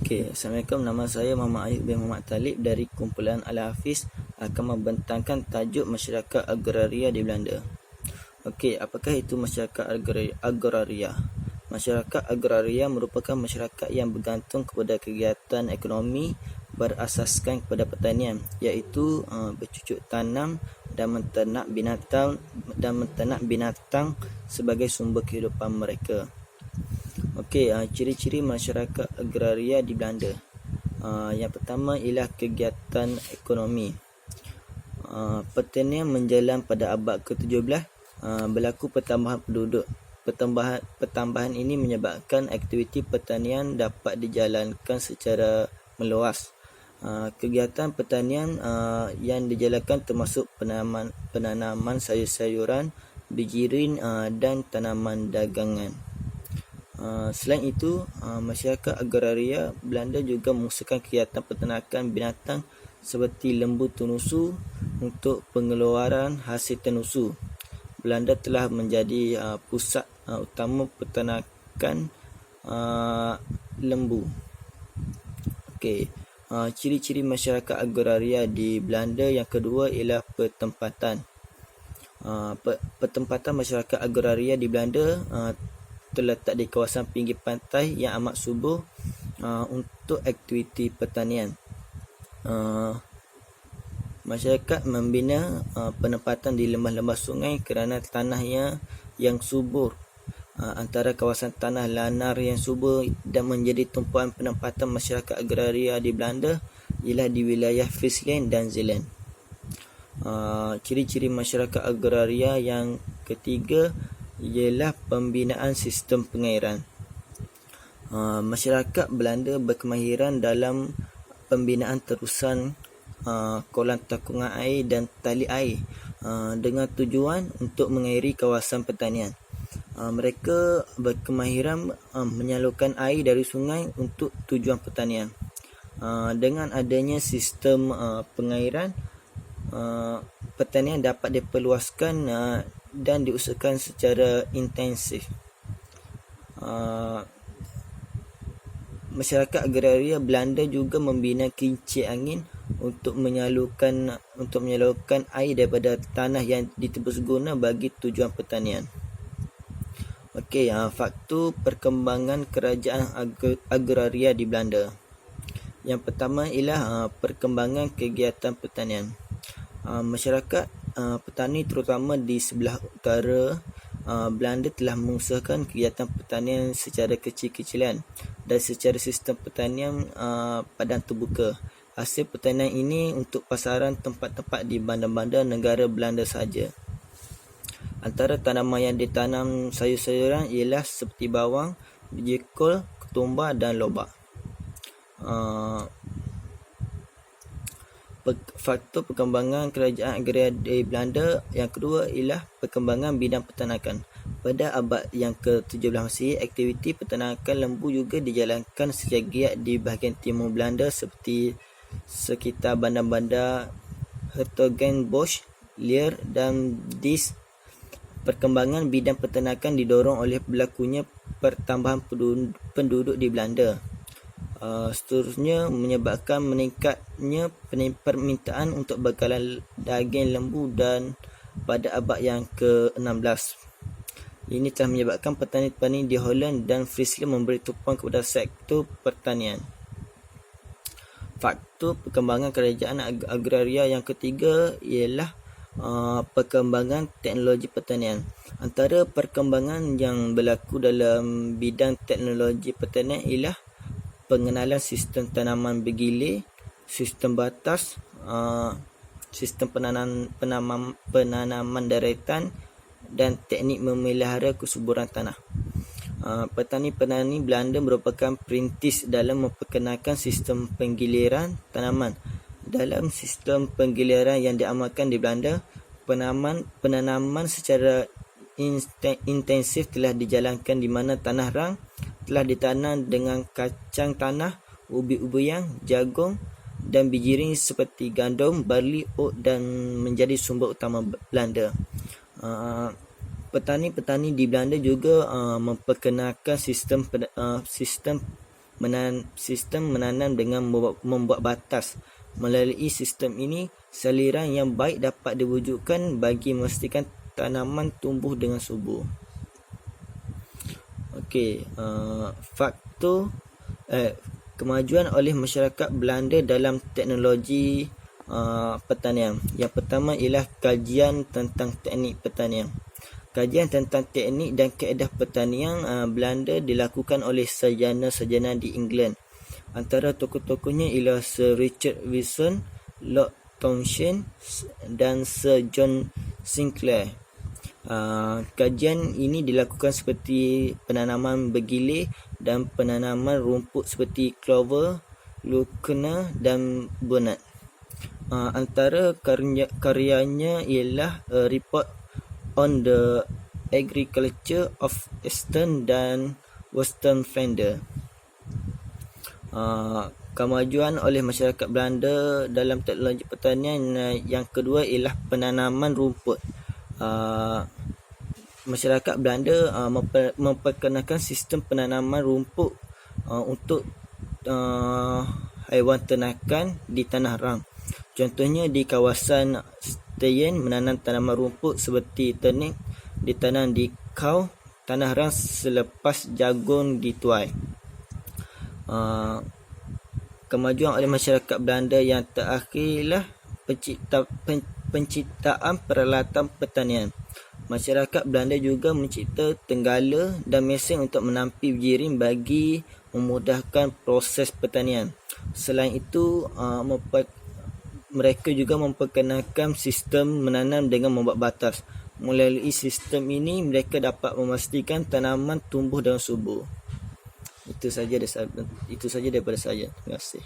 Okey, Assalamualaikum. Nama saya Muhammad Ayub bin Muhammad Talib dari kumpulan Al-Hafiz akan membentangkan tajuk masyarakat agraria di Belanda. Okey, apakah itu masyarakat agraria? Masyarakat agraria merupakan masyarakat yang bergantung kepada kegiatan ekonomi berasaskan kepada pertanian, iaitu bercucuk tanam dan menternak binatang sebagai sumber kehidupan mereka. Okey, ciri-ciri masyarakat agraria di Belanda. Yang pertama ialah kegiatan ekonomi. Pertanian menjalan pada abad ke-17. Berlaku pertambahan penduduk. Pertambahan ini menyebabkan aktiviti pertanian dapat dijalankan secara meluas. Kegiatan pertanian yang dijalankan termasuk penanaman sayur-sayuran, bijirin dan tanaman dagangan. Selain itu, masyarakat agraria Belanda juga mengusahakan kegiatan peternakan binatang seperti lembu tenusu untuk pengeluaran hasil tenusu. Belanda telah menjadi pusat utama peternakan lembu. Okey, ciri-ciri masyarakat agraria di Belanda yang kedua ialah pertempatan. Pertempatan masyarakat agraria di Belanda terletak di kawasan pinggir pantai yang amat subur untuk aktiviti pertanian. Masyarakat membina penempatan di lembah-lembah sungai kerana tanahnya yang subur. Antara kawasan tanah lanar yang subur dan menjadi tumpuan penempatan masyarakat agraria di Belanda ialah di wilayah Friesland dan Zeeland. Ciri-ciri masyarakat agraria yang ketiga ialah pembinaan sistem pengairan. Masyarakat Belanda berkemahiran dalam pembinaan terusan kolam takungan air dan tali air dengan tujuan untuk mengairi kawasan pertanian. Mereka berkemahiran menyalurkan air dari sungai untuk tujuan pertanian. Dengan adanya sistem pengairan, pertanian dapat diperluaskan dan diusahakan secara intensif. Masyarakat agraria Belanda juga membina kincir angin untuk menyalurkan air daripada tanah yang ditebus guna bagi tujuan pertanian. Okey, faktor perkembangan kerajaan agraria di Belanda. Yang pertama ialah perkembangan kegiatan pertanian. Masyarakat petani terutama di sebelah utara Belanda telah mengusahakan kegiatan pertanian secara kecil-kecilan dan secara sistem pertanian padang terbuka. Hasil pertanian ini untuk pasaran tempat-tempat di bandar-bandar negara Belanda sahaja. Antara tanaman yang ditanam sayur-sayuran ialah seperti bawang, biji kol, ketumbar dan lobak. Faktor perkembangan kerajaan agraria di Belanda yang kedua ialah perkembangan bidang peternakan. Pada abad yang ke-17 Masihi, aktiviti peternakan lembu juga dijalankan secara giat di bahagian timur Belanda seperti sekitar bandar-bandar Hertogenbosch, Lier dan Diez. Perkembangan bidang peternakan didorong oleh berlakunya pertambahan penduduk di Belanda. Seterusnya menyebabkan meningkatnya permintaan untuk bekalan daging lembu dan pada abad yang ke-16. Ini telah menyebabkan petani-petani di Holland dan Friesland memberi tumpuan kepada sektor pertanian. Faktor perkembangan kerajaan agraria yang ketiga ialah perkembangan teknologi pertanian. Antara perkembangan yang berlaku dalam bidang teknologi pertanian ialah pengenalan sistem tanaman bergilir, sistem batas, sistem penanaman daratan dan teknik memelihara kesuburan tanah. Petani-petani Belanda merupakan perintis dalam memperkenalkan sistem penggiliran tanaman. Dalam sistem penggiliran yang diamalkan di Belanda, penanaman secara intensif telah dijalankan di mana tanah rang telah ditanam dengan kacang tanah, ubi-ubian, jagung dan bijirin seperti gandum, barley, oat dan menjadi sumber utama Belanda. Petani-petani di Belanda juga memperkenalkan sistem sistem menanam dengan membuat batas. Melalui sistem ini, saliran yang baik dapat diwujudkan bagi memastikan tanaman tumbuh dengan subur. Okey, faktor kemajuan oleh masyarakat Belanda dalam teknologi pertanian. Yang pertama ialah kajian tentang teknik pertanian. Kajian tentang teknik dan kaedah pertanian Belanda dilakukan oleh sarjana-sarjana di England. Antara tokoh-tokohnya ialah Sir Richard Wilson, Lord Townshend dan Sir John Sinclair. Kajian ini dilakukan seperti penanaman bergilir dan penanaman rumput seperti clover, lucerne dan burnet. Antara karyanya ialah Report on the Agriculture of Eastern dan Western Flanders. Kemajuan oleh masyarakat Belanda dalam teknologi pertanian yang kedua ialah penanaman rumput. Masyarakat Belanda memperkenalkan sistem penanaman rumput untuk haiwan ternakan di tanah rang. Contohnya di kawasan Steyr menanam tanaman rumput seperti turnip ditanam di kau tanah rang selepas jagung dituai. Kemajuan oleh masyarakat Belanda yang terakhirlah penciptaan peralatan pertanian. Masyarakat Belanda juga mencipta tenggala dan mesin untuk menampi jiring bagi memudahkan proses pertanian. Selain itu, mereka juga memperkenalkan sistem menanam dengan membuat batas. Melalui sistem ini, mereka dapat memastikan tanaman tumbuh dengan subur. Itu saja daripada saya. Terima kasih.